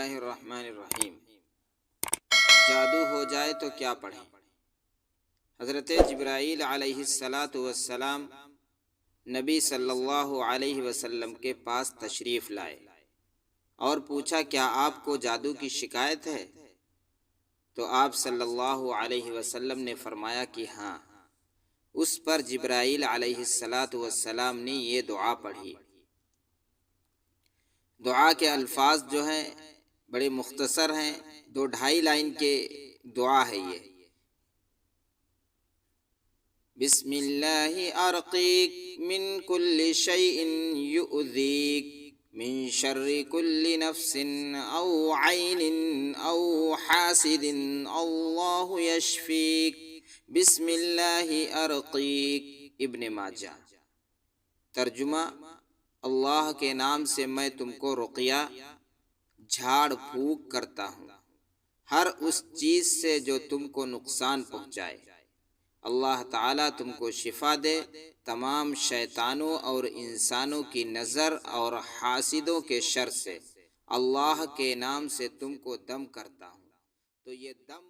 اللہ الرحمن الرحیم۔ جادو ہو جائے تو کیا پڑھیں؟ حضرت جبرائیل علیہ السلام نبی صلی اللہ علیہ وسلم کے پاس تشریف لائے اور پوچھا کیا آپ کو جادو کی شکایت ہے؟ تو آپ صلی اللہ علیہ وسلم نے فرمایا کہ ہاں۔ اس پر جبرائیل علیہ السلام نے یہ دعا پڑھی۔ دعا کے الفاظ جو ہیں بڑے مختصر ہیں، 2-2.5 لائن کے دعا ہے یہ۔ بسم اللہ ارقیک من کل شیء یؤذیک من شر کل نفس او عین او حاسد اللہ یشفیک بسم اللہ ارقیک۔ ابن ماجہ۔ ترجمہ: اللہ کے نام سے میں تم کو رقیہ جھاڑ پھونک کرتا ہوں ہر اس چیز سے جو تم کو نقصان پہنچائے۔ اللہ تعالیٰ تم کو شفا دے تمام شیطانوں اور انسانوں کی نظر اور حاسدوں کے شر سے۔ اللہ کے نام سے تم کو دم کرتا ہوں۔ تو یہ دم